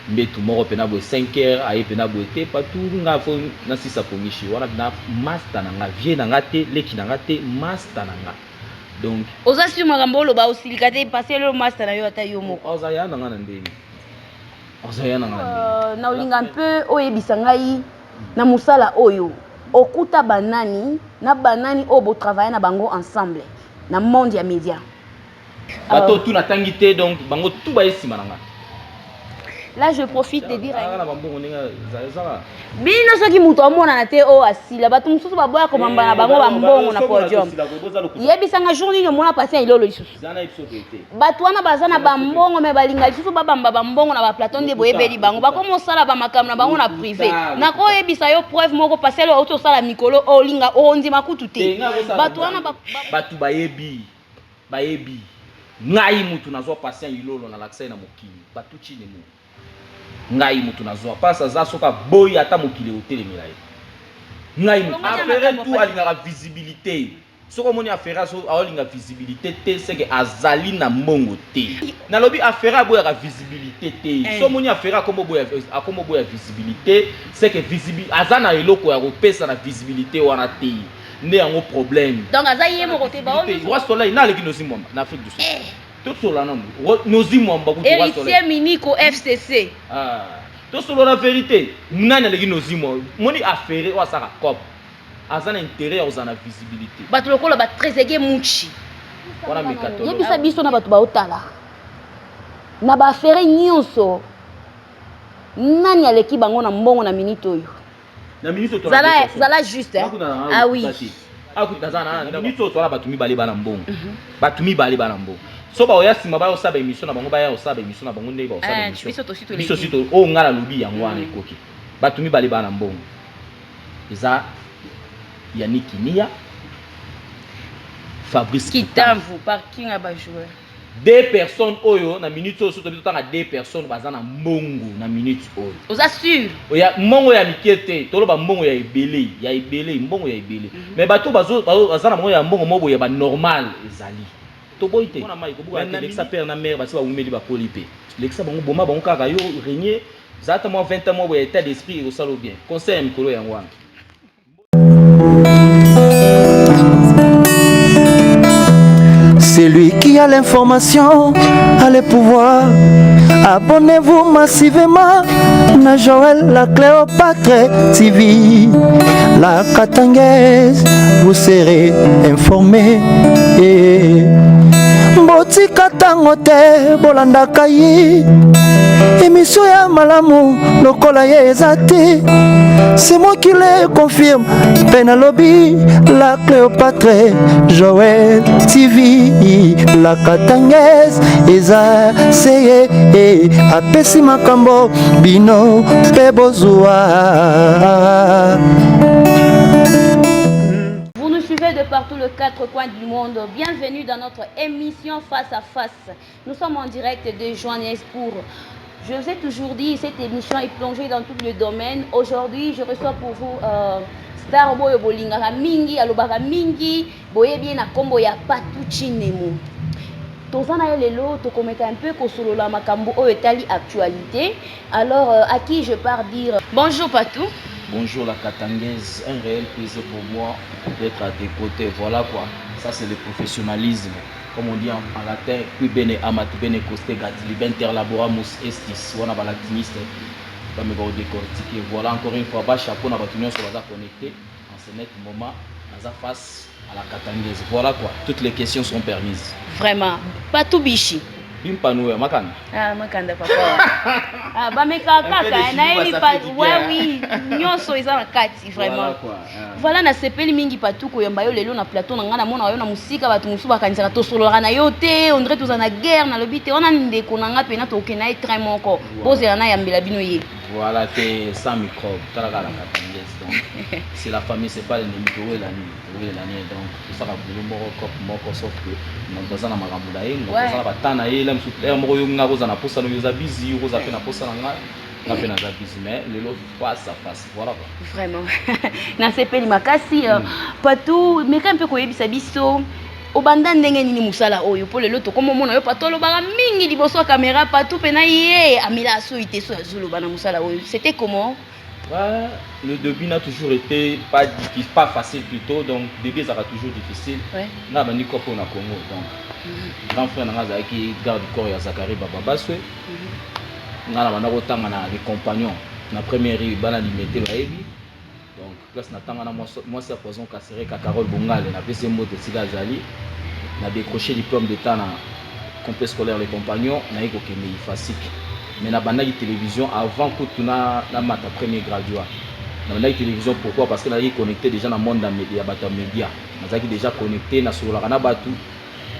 mbetu moko pena bo 5h aye pena bo te partout nga fo na sisa pongishi wana na master na nga vie na nga te leki na nga te master na nga donc oza sur makambo loba osilika te passer le master na yo ata yo moko oza ya na nga na ndenge oza ya na nga na ndenge na olinga mpe oyebisa ngai na musala oyo okuta banani na banani oyo bo travailler na bango ensemble na monde ya média bato tout natangi te donc bango tout ba esima na nga. Là je profite de dire bino soki muto amonana te o asila bato mususu baboya komamba na bango bambongo na podium yebisanga jour nini omona patient ilolo lisusu bato wana baza na bambongo me balinga lisusu babamba bambongo na baplateau nde boyebeli bango bakomosala bamakambo na bango na privé nakoyebisa yo preuve moko pasele auti osala mikolo olinga ondima kutu te bato wana bato bayebi ngai mutu nazwa patient ilolo na lakisai na mokili bato chine mo ngai mutu nazwa pasa za soka boy ata mokili otelemela ye ngai mutu affaire tout alingaka visibilité soko moni affaire so alinga visibilité te c'est que azali na mbongo te nalobi affaire aboyaka visibilité te so moni affaire akomo boya visibilité c'est que visibilité azana eloko ya kopesa na visibilité wana te nde yango problème donc aza ye moko te ba o roi soleil na leki nosimwamba na Afrique du Sud tout cela non nosimwamba ku roi soleil héritier miniko FCC tout cela la vérité nani leki nosimwamba moni affaire wa saka cop azana intérêt aux na visibilité bato lokola ba trésege muchi wana mekato yebisa biso na bato ba otala na ba affaire nyonso nani aleki bango na mbongo na minute oyo na minute to zala juste ah oui na minute to la batumi bale bana mbongo batumi bale bana mbongo so ba oya sima ba osaba émission na bango ba ya osaba émission na bango ndeba osaba émission biso sito o ngala lobi yango wana ekoki batumi bale bana mbongo eza Yannick Nia Fabrice Kitamvu parking à joueur deux personnes oyo na minute oyo soto bitanga deux personnes bazana mbongo na minute oyo vous assure oya mbongo ya mikete toloba mbongo ya ebele mbongo ya ebele mais bato bazana mbongo ya mbongo mobo ya ba normal ezali to boite na mai ko buka Alexa père na mère basi ba umeli ba polipe Alexa bango boma bango kaka yo régner zata mo 20 ans mo ya état d'esprit au salo bien conseil mikolo ya ngwana. C'est lui qui a l'information, a le pouvoir. Abonnez-vous massivement na Joël la Cléopâtre TV, la Katangaise, vous serez informés. Mboti katangote bolanda kayi émission ya malamu lokola ye ezate. C'est moi qui le confirme. Penalobi, la Cléopâtre, Joël TV, la Katangaise, Eza, Seye, Apesi Makambo, Bino, Pebozua. Vous nous suivez de partout les quatre coins du monde. Bienvenue dans notre émission Face à Face. Nous sommes en direct de Johannesburg. Je vous ai toujours dit, cette émission est plongée dans tous les domaines. Aujourd'hui, je reçois pour vous Star Boyo Bolingara Mingi, Alobara Mingi, Boye bien na kombo ya Patou Chinemo. Tozana lelo, to commettre un peu kosolo la makambo o etali actualité. Alors, à qui je pars dire bonjour Patou. Bonjour la Katangaise, un réel plaisir pour moi d'être à tes côtés. Voilà quoi, ça c'est le professionnalisme. Comme on dit en latin, qui bene amat bene coste gatili interlaboramus estis. On a la latiniste, va me décortiquer. Voilà encore une fois, bas chapeau na batunion sur la connecté en ce net moment, dans face à la Katangaise. Voilà quoi, toutes les questions sont permises. Vraiment, pas tout bichi. Pimpanou, makanda. Ah, makanda papa. Ah, bah mais kaka, naeli pas, ouais oui, nyonso eza na kati vraiment. Voilà na sepeli mingi patu ko yamba yo lelo na plateau na ngana mona yo na musika batu musu bakanisaka to solora na yo te, on dirait toza na guerre na lobité, on a ndeko na nga pena to okena très moko. Bozela na yambela bino ye. Voilà, c'est sans microbe, talaka la Katangaise donc. C'est la famille, c'est pas l'ennemi que est l'année donc ça va bouler moko sauf que on doit na makambo na ye, on doit ba tana ye. Moko yo nga koza na posa no yoza busy koza pe na posa na nga pe na za busy mais lelo face à face voilà quoi vraiment na sepeli makasi Patou mais quand peu koyebisa biso obanda ndenge nini musala oyo po lelo tokoma mona yo patolo baka mingi liboso caméra partout pena ye amila so ite so azulu bana musala oyo c'était comment? Ouais, le début n'a toujours été pas difficile, pas facile plutôt, donc le début ça sera toujours difficile. Ouais. N'a pas ni quoi pour na Congo donc. Grand frère n'a qui garde du corps ya Zakari Baba Baswe. N'a pas na otanga na les compagnons. Na première rue bana limité ba ebi. Donc place na tanga na moi c'est poison Kasseré ka Carole Bongale na PC mot de Sida Zali. Na décroché diplôme d'état na complet scolaire les compagnons na iko kemé fasik. Mais na banda télévision avant que tu na mata premier graduat. Na banda télévision pourquoi? Parce que na connecté déjà dans le monde média bata média. Na déjà connecté na sur la kana batu.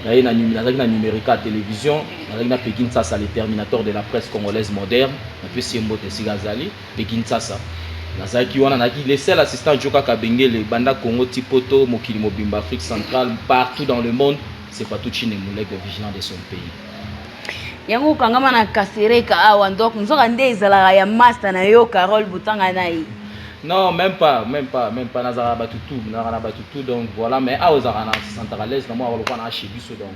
Na numérique à télévision, na Pékin Sasa le terminateur de la presse congolaise moderne, na fait Siembo de Sigazali, Pékin Sasa. Na zaki wana na qui le seul assistant Joka Kabengele banda Congo Tipoto, Mokili Mobimba Afrique centrale partout dans le monde, c'est pas tout Chine Moulek vigilant de son pays. Yango kangama na Kasereka awa donc nzoka nde ezala ya master na yo Carole Butanga nayi. Non, même pas Nazara Batutu, donc voilà, mais à Ozarana centralaise, on a chez Bisso, donc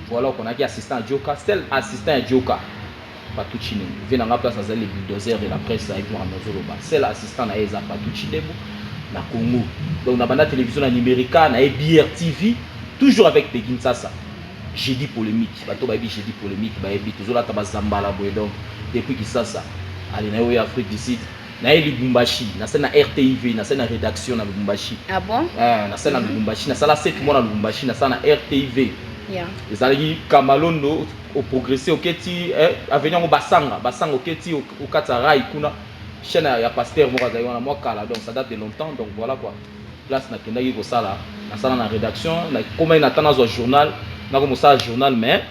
voilà qu'on a qui assistant à Djoka, seul assistant à Djoka, pas tout chine, vient dans la place les bulldozers de la presse avec moi à Nozoloba, seul assistant à Eza, pas tout chine, na Congo, donc on a la télévision numérique, na BR TV, toujours avec Pékin Sasa, j'ai dit polémique, bateau baby j'ai dit polémique, baby toujours là tabazamba donc depuis qui ça, allez na Afrique du Sud. Na Lubumbashi, na scène na RTIV, na scène na rédaction na Lubumbashi. Ah bon? Na scène na Lubumbashi, na sala 7 mois na Lubumbashi, na scène na RTIV. Yeah. Ezali Kamalondo au progresser au keti avenir au Basanga au keti au Katarai kuna chaîne ya pasteur mo kazayi wana mo kala donc ça date de longtemps donc voilà quoi. Place na kendaki ko sala, na sala na rédaction, na comment na tana zo journal, na ko ça journal mais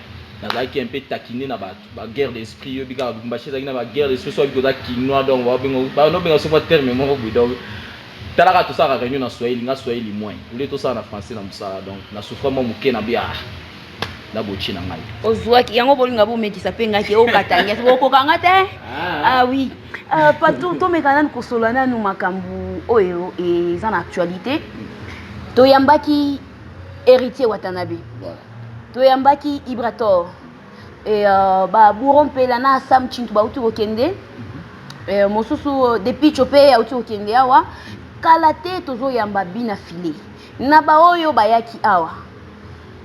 nazalaki un peu taquiné na ba guerre d'esprit yo bika Lubumbashi zaki na ba guerre d'esprit so biko da kinois donc ba no benga so ba terme mo ko donc talaka to ça réunion na Swahili nga Swahili moins voulez tout ça na français na musala donc na souffre mo muke na bia na bochi na ngai ozwaki yango bolinga bo mekisa penga ki o katanga so ko kanga te ah oui patou to mekana ko solana no makambu oyo eza na actualité to yambaki héritier Watanabe voilà. Toyambaki Ibrator et ba burompela na Sam Chintu ba utu okende mosusu depuis chopé ya utu okende awa kalate tozo yamba bina filé na ba oyo bayaki awa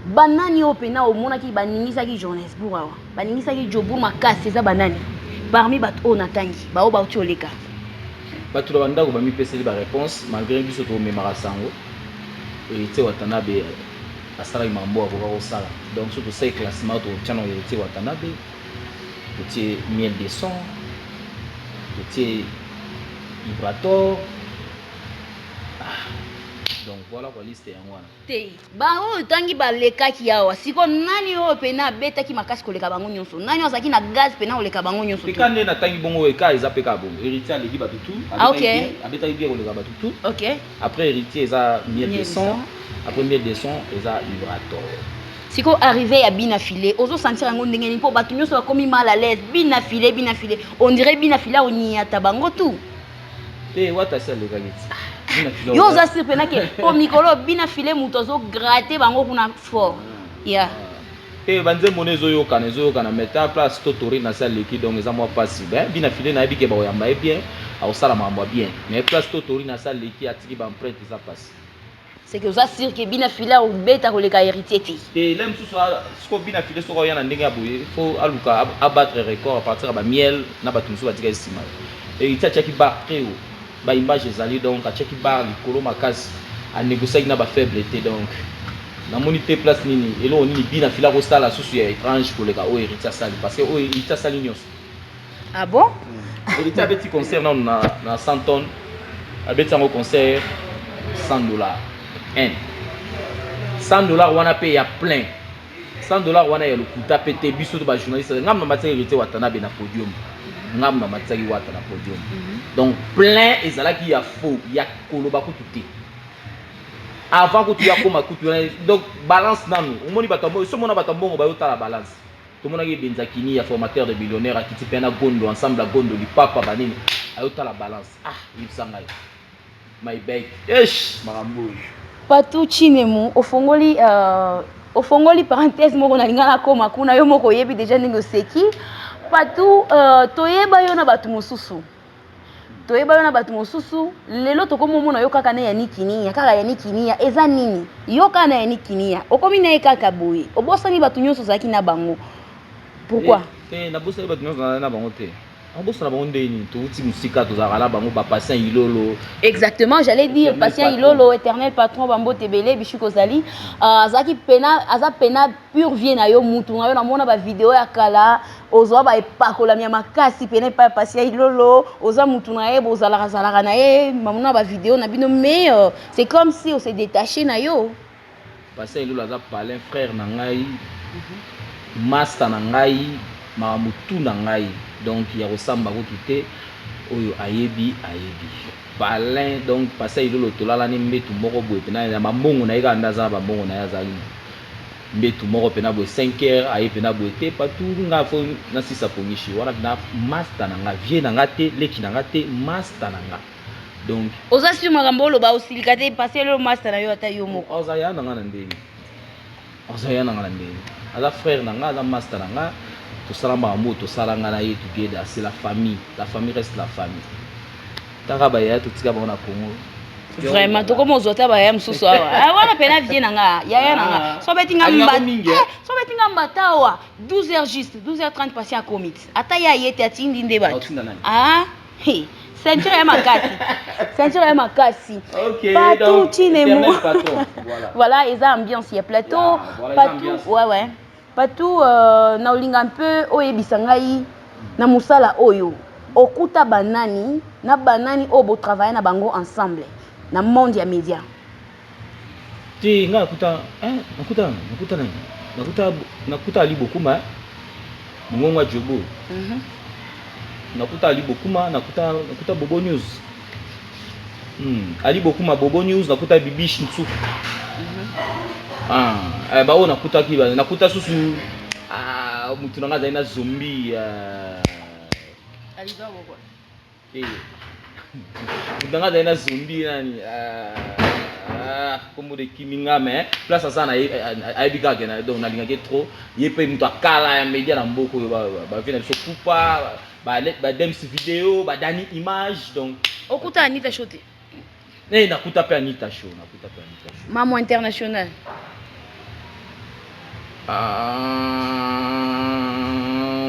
banani opena omona ki baningisa ki Johannesburg awa baningisa ki Joburg makasi za banani parmi bat o natangi ba o ba utu oleka batu banda ko ba mi peseli ba réponse malgré biso to memara sango et te Watanabe asala mambo akoka kosala donc surtout ça classement to chano héritier Watanabe petit miel de son petit Ibrator donc voilà quoi liste ya ngwana te ba o tangi ba lekaki yawa siko nani o pena betaki makasi koleka bango nyonso nani ozaki na gaz pena oleka bango nyonso to kande na tangi bongo eka eza peka bongo héritier aleki batutu abetaki bien koleka batutu OK après héritier eza miel de son après miel de son eza Ibrator siko arrivé à bina filé ozo sentir ngo ndenge ni po batu nyonso bakomi mal à l'aise bina filé on dirait bina filé oni atabango tout te wata sel le gageti yo za sirpena ke po mikolo bina filé muto zo gratter bango kuna fort ya te banze monezo yo kana mettre en place totori na salle qui donc eza moi pas si ben bina filé na bike ba yamba bien au sala mambo bien mais place totori na salle qui atiki ba empreinte ça passe c'est que ça sir que bina filé ou beta ko le ka héritier ti et l'aime sous ce bina filé so ko yana ndenge aboye faut aluka abattre record à partir ba miel na batumsu batika estima et il tchaki ba créo ba image ezali donc a tchaki ba likolo makasi a négocier na ba faiblesse donc na monité place nini elo nini bina filé ko sala susu ya étrange pour le ka o héritier sali parce que o héritier sali nyos ah bon héritier a petit concert na 100 tonnes a petit un concert $100 $100 wana paye ya plein $100 wana ya lokuta pété biso to ba journaliste ngam na héritier Watanabe na podium ngam na mataki wata na podium donc plein ezalaki ya faux ya koloba kutu te avant que tu ya koma kutu donc balance nanu omoni batambo so mona batambo ba yota la balance to mona ki Benzakini ya formateur de millionnaire akiti pena gondo ensemble à gondo li papa banini ayota la balance yibsanga my bag marambo Patou Chinemu ofongoli Au fongoli parenthèse moko na lingana koma kuna yo moko yebi déjà ndenge seki. Patou toyeba yo na batu mosusu. Toyeba yo na batu mosusu lelo tokomo mona yo kaka na ya nikinia kaka ya nikinia eza nini yo kaka na ya nikinia okomi na kaka boye obosani batu nyonso zaki na bango pourquoi na bosani batu nyonso na bango te abosana bango ndeni touti musika tozala bango ba patient ilolo exactement j'allais dire patient ilolo éternel patron bambo tebele bishiko zali zaki pena aza pena pur vie na yo mutu na yo na mona ba vidéo ya kala ozwa ba epakola mya makasi pena pa patient ilolo oza mutu na ye bozala zalaka na ye mamuna ba vidéo na bino mais c'est comme si on s'est détaché na yo patient ilolo aza palin frère na ngai master na ngai mamutu na ngai donc ya kosamba kokite oyo ayebi palin donc patient ilolo tolala ni mbetu moko boye pena na mambongo na ye kanda za bambongo na ye azali mbetu moko pena boye 5h aye pena boye te partout nga fo na sisa pongishi wana na master na nga vie na nga te leki na nga te master na nga donc oza si makambo lo ba osilika te passer le master na yo ata yo moko oza ya na nga na ndeni aza frère na nga aza master na nga tosala makambo tosalanga na ye together c'est la famille reste la famille taka baya totika bango na Congo vraiment tokomo zota baya msusu awa wana pena vie na nga yaya na nga so betinga mbata awa 12h juste 12h30 patient à commit ata ya yete atindi nde batu hey ceinture ya makasi OK donc tinemo voilà eza ambiance ya plateau partout ouais Patou na olinga un peu oyebisa ngai na musala oyo okuta banani na banani obo travailler na bango ensemble na monde ya média ti nga nakuta ali bokuma ngongwa jobo nakuta ali bokuma nakuta bobo news ali bokuma bobo news nakuta bibish nsuku bao nakuta susu mutu nanga azali na zombi mutu nanga azali na zombi nani kombo de kiminga mais place aza na ayebi kaka na donc nalingaki trop ye mpe mutu akala ya média na mboka oyo bavie na biso kupa badems video badani image donc okuta Anita Show te nakuta mpe Anita Show mamo international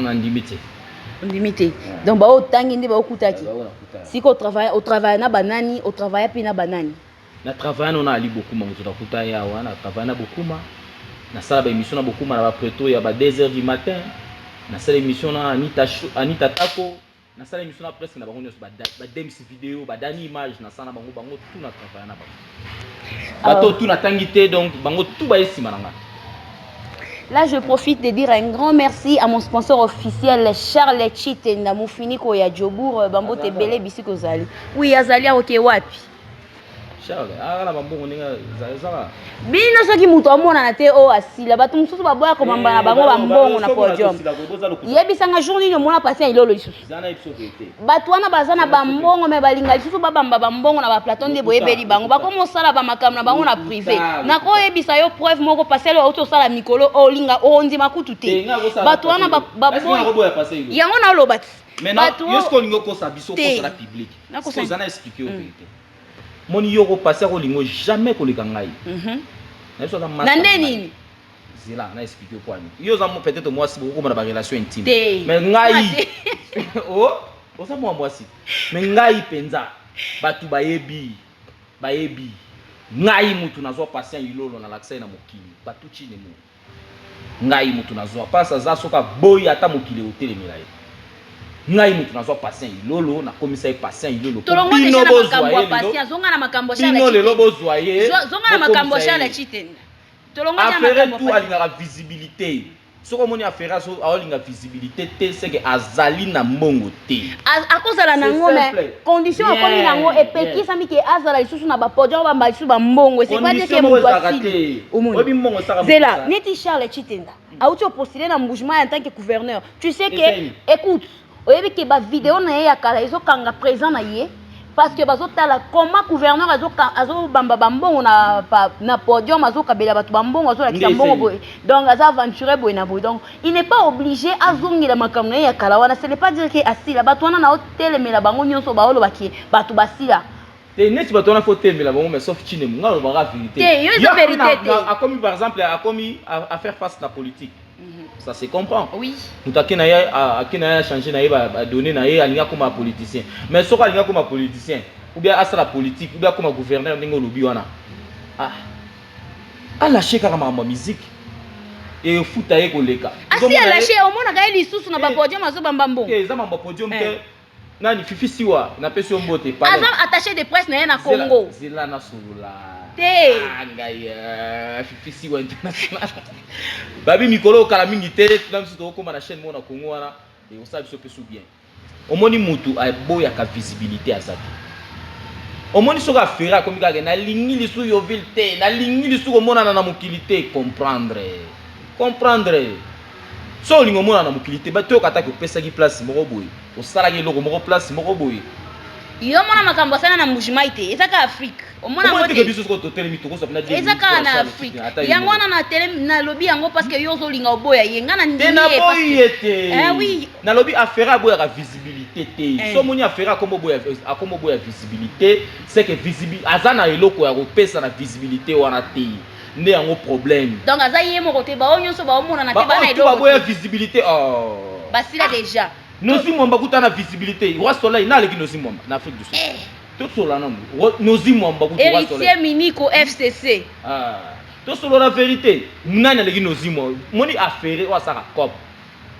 nandimi te donc bao tangi nde baokutaki siko au travail na banani au travail pe na banani na travail na ali bokuma moto nakuta yawa na travail na bokuma na sala ba émission na bokuma na ba preto ya ba 2h du matin na sala émission na Anita Tako na sala émission na presque na bango nyonso ba dems vidéo ba dani image na sala bango tout na travail na bato tout na tangi te donc bango tout ba esima na nga. Là, je profite de dire un grand merci à mon sponsor officiel, Charles Chitenda, Moufiniko ya Djobour, Bambo Tebele, Bisiko Zali. Oui, Azalia, ok, wapi. Charles, la bambo, Zala. Bino soki muto amona na te o asila, batu mususu baboya komamba na bango bambongo na podium. Yebisanga journée no mona passer ilolo lisusu. Batu wana bazana bambongo me balinga lisusu babamba bambongo na ba plateau de boyebeli bango. Bakomo sala ba makam na bango na privé. Na ko yebisa yo preuve moko passer lo auto sala mikolo o linga o ndima kutu te. Batu wana baboya. Yango na lobati. Maintenant, yosko lingo ko sa biso ko sala public. Ko zana expliquer au vérité. Mon yoko passer au lingo jamais ko likangai. Nande nini? Zila na expliquer quoi ni. Yo za peut-être moi si beaucoup na ba relation intime. Mais ngai oh ça moi si. Mais ngai penza batu bayebi ngai mutu nazo patient ilolo na l'accès na mokili. Batu chinemo. Ngai mutu nazo pasa za soka boy ata mokili hotel mirai. Ngai mutu nazo patient ilolo na komisa patient ilolo. Bino bozwa patient zonga na makambo sha la. Bino lelo bozwa ye. Zonga na makambo sha la chitenda. Tolonga na makambo. Affaire tout alinga visibilité. Soko moni affaire so alinga visibilité te c'est que azali na mbongo te. Akozala nango mais condition akomi nango epeki sami ke azala lisusu na ba podium ba mbalisu ba mbongo c'est pas dire que mutu asili. Obi mbongo saka. Zela neti Charles Chitenda. Auti postuler na mouvement en tant que gouverneur. Tu sais que écoute oyebi ke ba vidéo na ye ya kala ezokanga présent na ye parce que bazotala comment gouverneur azo bamba bambongo na podium azo kabela batu bambongo azo la mbongo boy donc aza aventurer boy na boy donc il n'est pas obligé azongela makambo ya kala wana ce n'est pas dire que asila batu wana na hotel mais la bango nyonso baolo baki batu basila te neti bato wana faut telemela bango mais sauf chine nga lo banga vérité te yo vérité a commis par exemple a commis à faire face à la politique. Ça se comprend. Oui. Nous a changé na donner na alinga comme politicien. Mais soko alinga comme politicien ou bien à la politique ou bien comme gouverneur ndingo lobi wana. Ah lâcher carrément ma musique et futa ye koleka. Ah si a lâché au moins na lisusu na ba podium azo bambambo. Okay, za mamba podium ke nani fifi siwa na pesi ombote pa. Azam attaché de presse na Congo. Zela na solula. Te fifi siwa international. Babi mikolo kala mingi tele tuna biso to koma na chaîne mona Congo wana et on sait biso pesu bien. Omoni mutu a boya ka visibilité azaki. Omoni soka fera comme ka na lingi lisu yo ville na lingi lisu ko mona na mokilité comprendre. So lingo mona na mokilité ba to kata ko pesa ki place moko boy. O sala ki loko moko place moko boy. Yo mona makambo sana na Mbujimaite ezaka Afrique omona mote ke biso ko to telemi to ko sapna de ezaka na Afrique yango na tele na lobby yango parce que yo zo linga oboya yenga na ndie parce que oui na lobby affaire boya ka visibilité te so moni affaire comme boya visibilité c'est que visibilité azana eloko ya ko pesa na visibilité wana te nde yango problème donc aza yemo côté ba onyo so ba omona na te ba na eloko boya visibilité basila déjà Nozi mwamba kutana visibilité roi soleil na leki nozi mwamba na Afrique du Sud tout cela non nozi mwamba kutana roi soleil héritier Miniko FCC tout cela la vérité nani leki nozi mwamba moni affaire wa saka cop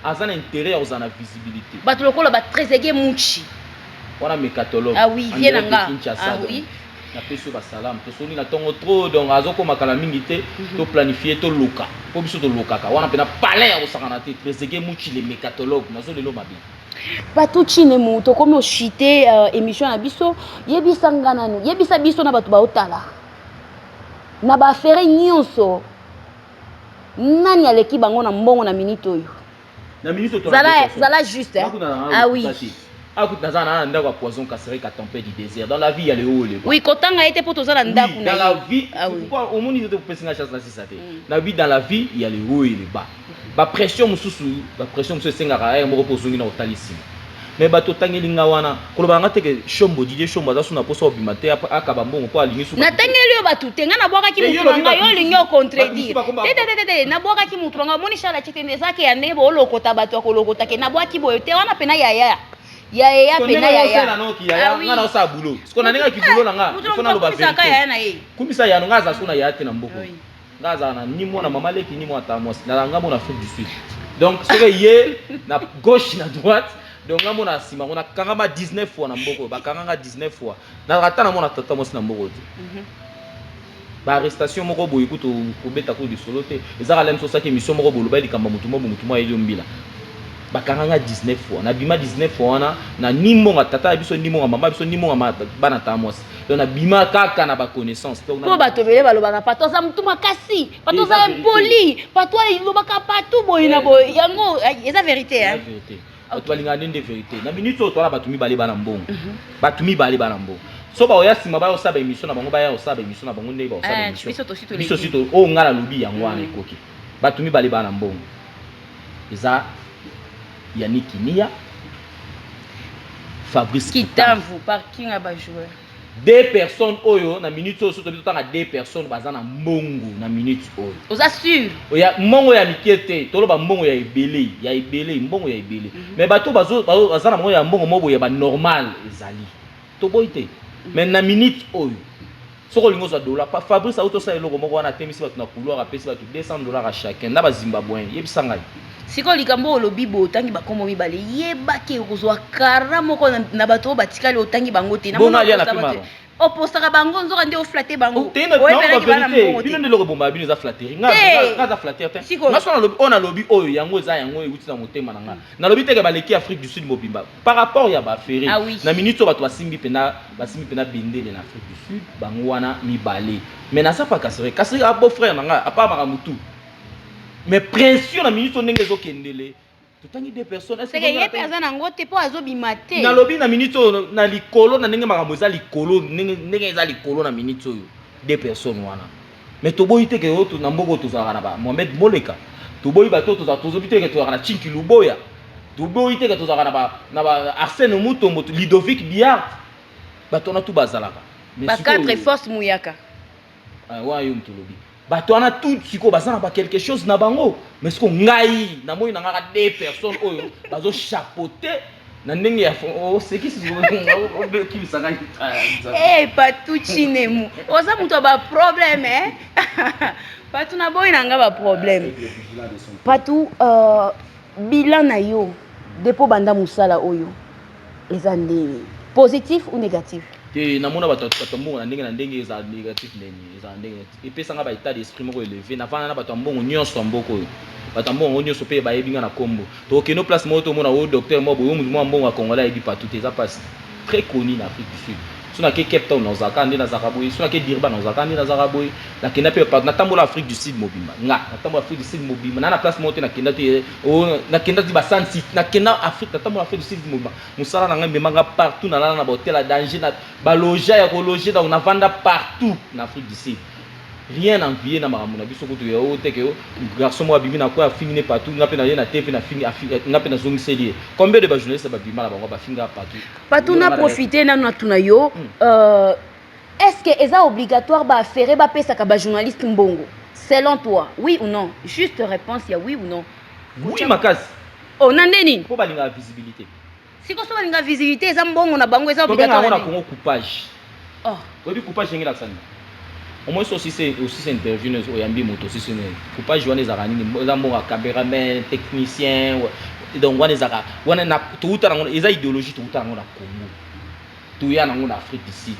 azana intérêt aux ana visibilité bato lokola ba trésorier Muchi wana me catalogue ah oui viens nga ah oui na peso ba salam to soni na tongo trop donc azoko makala mingi te to planifier to loka po biso to lokaka wana pena palais ya osakana te trésorier Muchi le mécatologue nazo lelo mabe bato chine mu to komi oshite émission na biso yebisa ngana no yebisa biso na bato ba otala na ba affaire nyonso nani aleki bango na mbongo na minute oyo na minute to zala juste ah oui dans la poison casserée à tempête du désert. Dans la vie, il y a le haut et le bas. Oui, quand on a été pour tous dans la vie, pourquoi au monde il faut penser à chance dans ça. Dans la vie, il y a le haut et le bas. La pression mususu, la pression mususu c'est ngara, mo reposo ngina otalisima. Mais bato tangeli ngawana, kolobanga teke shombo didie shombo za suna poso obimate akaba mbongo kwa lingi suka. Na tangeli yo bato tenga na bwaka ki mutranga yo lingo contredire. Tete na bwaka ki mutranga moni shala chitende zake ya nebo olokota bato akolokota ke na bwaki boyo te wana pena ya pena ya ngana osa bulo siko na ninga kibulo na nga ifona lo ba vérité kumisa ya nga za suna ya te na mboko ngaza na ni mona mama leki ni mona tamos na nga mona Afrique du Sud donc ce que yé na gauche na droite donc nga mona sima mona kangama 19 fois na mboko ba kanganga 19 fois na rata na mona tata mos na mboko te ba arrestation moko boye kuto ko beta ko di solo te ezaka lem so saki mission moko bolo ba di kamba mutu mo elio mbila bakanganga 19 fois na bima 19 fois na nimonga tata biso nimonga mama biso nimonga bana tamos donc na bima kaka na ba connaissance donc na bato bele balobaka patoza mutu makasi patoza impoli patwa ilobaka patu boyina boy yango eza vérité hein vérité bato balinga ndende vérité na minute to la bato mibale bana mbongo bato mibale bana mbongo so ba oya sima ba osaba émission na bango ba ya osaba émission na bango ndeba osaba émission biso sito o ngala lobi yango wana ekoki bato mibale bana mbongo eza Yannick Nia, Fabrice Kitamvu, parking à bas joueur. Deux personnes oyo na minute oyo surtout tant à deux personnes bazana mbongo na minute oyo. Vous assure. Oya mbongo ya mikete, toloba mbongo ya ebele, mbongo ya ebele. Mais bato bazana mbongo ya mbongo mobo ya ba normal ezali. To boite. Mais na minute oyo. Soko lingo za dollar, Fabrice auto sa eloko moko wana temisi bato na couloir apesi bato $200 à chacun. Na ba Zimbabwean, yebisa ngai. Siko likambo olobi bo otangi bakomo mibale yebake kozwa kara moko na bato batikali otangi bango te na mona ya na pimaro opostaka bango nzoka nde oflatter bango oyebelaki bana mbongo bino nde loko bomba bino za flatterie ngaza flatter te naso na lobi ona lobi oyo yango eza yango euti na motema na nga na lobi teke baleki Afrique du Sud mobimba par rapport ya ba affaire na minute bato basimbi pena bendele na Afrique du Sud bango wana mibale mais na ça pas kasere a beau frère na nga apa maka mutu mais pression na minute ndenge ezokendele totangi deux personnes. C'est que yé personne en gros t'es pas azo bimate. Na lobby na minute na likolo na ndenge makambo eza likolo ndenge eza likolo na minute oyo deux personnes wana. Mais toboyi te ke oto na mboko tozala na ba Mohamed Moleka. Toboyi ba to tozobi te ke tozala na Chinki Luboya. Toboyi te ke tozala na ba Arsène Mutombo, Ludovic Biart. Bato na tout bazalaka. Ba quatre forces Mouyaka. Ah wa yo mtolobi. Bato na tout siko bazana ba quelque chose na bango. Mais siko ngai na moyi na ngaka deux personnes oyo bazo chapeauter na ndenge ya c'est qui qui bisanga. Eh Patou Chinemu. Oza muto ba problème hein. Patou na boyi na nga ba problème. Patou bilan na yo depo banda musala oyo. Eza ndenge positif ou négatif? Te namona bato mbongo na ndenge eza négatif ndenge eza ndenge epesanga ba état d'esprit moko élevé na vana na bato mbongo nyonso mboko oyo bato mbongo nyonso pe ba yebinga na kombo to keno place mo to mona o docteur mo boyo mo mbongo akongolais ebi partout eza pas très connu en Afrique du Sud suna ke Cape Town ozaka ndi na Zakaboy suna ke Durban ozaka ndi na Zakaboy na kenda pe na tambola Afrique du Sud mobimba nga na tambola Afrique du Sud mobimba na place mo te na kenda te o na kenda ti ba santi na kenda Afrique na tambola Afrique du Sud mobimba musala na ngambe manga partout na na hotel à danger na ba loger ya ko loger donc na vanda partout en Afrique du Sud rien envier na makambo na biso ko to ya o te ke garçon mo abimi na ko afingine partout ngape na ye na TV na fingi ngape na zongi seli combien de ba journalistes ba bima la bango ba finga partout Patou na profiter na tuna yo est-ce que est obligatoire ba faire ba pesa ka ba journaliste mbongo selon toi oui ou non juste réponse ya oui ou non oui makasi oh nandeni ko balinga visibilité siko so balinga visibilité eza mbongo na bango eza obligatoire na Congo coupage oh obi coupage ngela sana au moins aussi c'est intervieweuse oyambi moto aussi c'est coupage wana ezaka nini eza mbongo caméraman technicien donc wana ezaka wana na tuuta na eza idéologie tuuta na Congo tuya na Afrique du Sud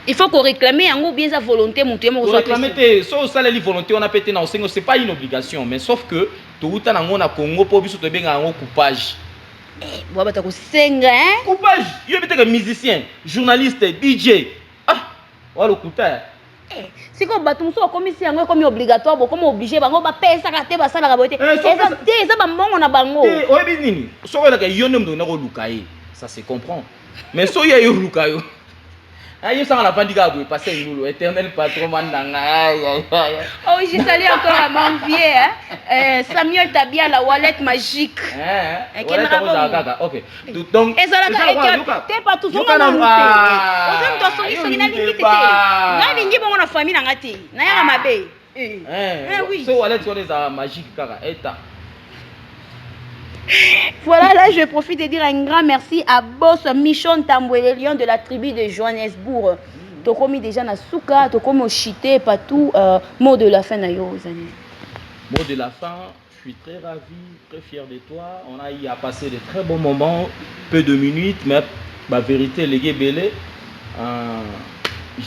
il faut qu'on réclame yango bien sa volonté monter mo réclamer te so ça les volonté on a pété na osengo c'est pas une obligation mais sauf que tuuta na Congo po biso to benga yango coupage bwa bata ko senga hein coupage yo biteka musicien journaliste DJ wala kuta siko bato muso komisi yango comme obligatoire bo comme obligé bango ba pesa ka te basala ka bote eza ba mbongo na bango oyebi nini soko la ka yone mdo na ko lukaye ça se comprend mais so ya yo lukayo ayo ça la pandika bo passer ngulu éternel patron mandanga oh je salue encore à mon vieux Samuel Tabia la wallet magique OK donc ezala ka te pas tout zonga na mpe ozem to songi songi na lingi tete na lingi bongo na famille na ngati na ya mabe oui so wallet so les magique kaka eta. Voilà, là je profite de dire un grand merci à Boss Michon Tamboué, lion de la tribu de Johannesburg. Tokomi déjà na souka, tokomi oshité partout. Mot de la fin na yo Zani. Mot de la fin, je suis très ravi, très fier de toi. On a eu à passer de très bons moments, peu de minutes, mais la vérité, les Belé.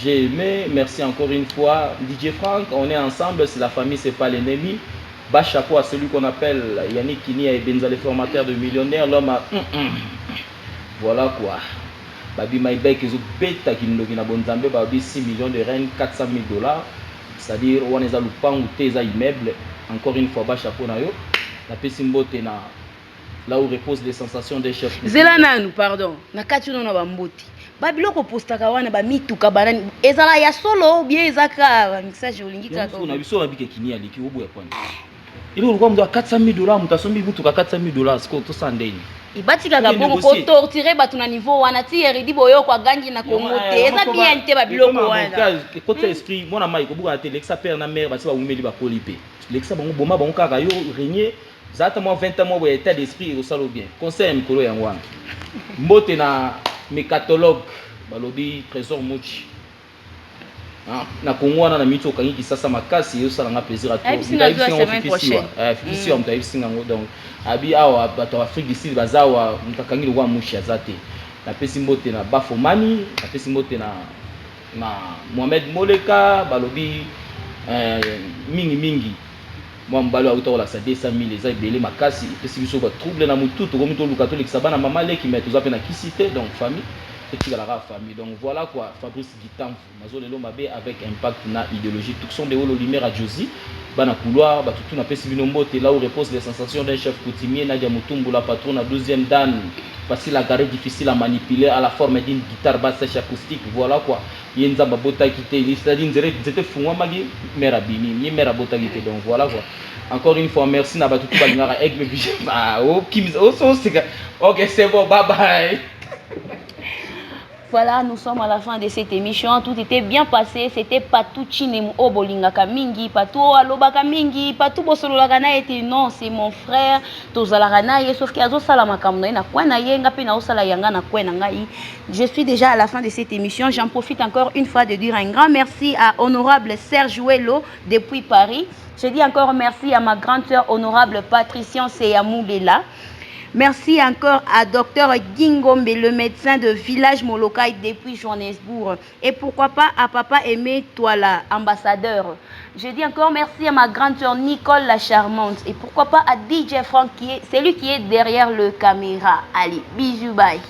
J'ai aimé, merci encore une fois. DJ Frank, on est ensemble, c'est la famille, c'est pas l'ennemi. Bas chapeau à celui qu'on appelle Yannick Kini et Benza, les formateurs de millionnaires, l'homme a... Voilà quoi. Babi Maïbek, ils ont bêta qui nous a bonzambé, babi 6 millions de rennes, 400 000 $. C'est-à-dire, on est à l'oupan ou tes immeubles. Encore une fois, bas chapeau na yo. La Pessimbo tena. Là où reposent les sensations des chefs. Zelana nous, pardon. Na kati no na bamboti. Babiloko postaka wana ba mituka banani. Ezala ya solo bien ezaka mixage olingi kaka. On a vu ça avec Kini à l'équipe au bout point. Il est au 400 000 $, mutasombi mutuka 400 000 $, siko to sandeni. Ibatika ka bongo ko torturer batu na niveau wana ti eridi boyo kwa gangi na Congo te. Eza bien te ba biloko wana. Côté esprit, mon amai ko buka te lexa père na mère ba se ba umeli ba polipe. Lexa bango boma bango kaka yo régner. Exactement 20 ans moi état d'esprit au salo bien. Conseil mikolo yango wana. Mbote na mécatologue balobi trésor muchi. Na Congo wana na mito kangi kisasa makasi yo sala nga plaisir à toi. Fisi wa mtaïf singa ngo donc abi awa bato Afrique du Sud bazawa mtakangi lo wa mushi azate. Na pesi mbote na Bafomani, na pesi mbote na Mohamed Moleka balobi mingi moi mbalo auto la sa 200 000 eza belé makasi pesi biso ba trouble na mutu to komi to luka to lekisa bana mama leki mais toza pe na kisite donc famille petit la famille. Donc voilà quoi, Fabrice Guitamfu, Mazo Lelo Mabe avec impact na idéologie. Tout sont des hauts lumière à Josie, bana couloir, tout na pesi binombote là où repose les sensations d'un chef coutumier, Nadia Mutumbu, la patronne, la 12e dan, facile à garer, difficile à manipuler, à la forme d'une guitare basse sèche acoustique. Voilà quoi. Yenza Babota qui était, c'est-à-dire, c'était fou, magi, mère Bini, mère Babota qui était. Donc voilà quoi. Encore une fois, merci Nabatutu Balingara avec mes bijoux. Ok, c'est bon, bye bye. Voilà, nous sommes à la fin de cette émission. Tout était bien passé. C'était Patou Chinemu Obolinga Kamingi, Patou Aloba Mingi, Patou Bosololagana était non, c'est mon frère. Tozalarana, sauf qu'il y a d'autres salamakamna na kwana yenga pe na osala yanga na kwana ngai. Je suis déjà à la fin de cette émission. J'en profite encore une fois de dire un grand merci à honorable Serge Ouello depuis Paris. Je dis encore merci à ma grande sœur honorable Patrician Seyamoulela. Merci encore à Dr Gingombe, le médecin de village Molokai depuis Johannesburg. Et pourquoi pas à Papa Aimé Toala, ambassadeur. Je dis encore merci à ma grande sœur Nicole la charmante. Et pourquoi pas à DJ Franck, c'est lui qui est derrière le caméra. Allez, bisous, bye.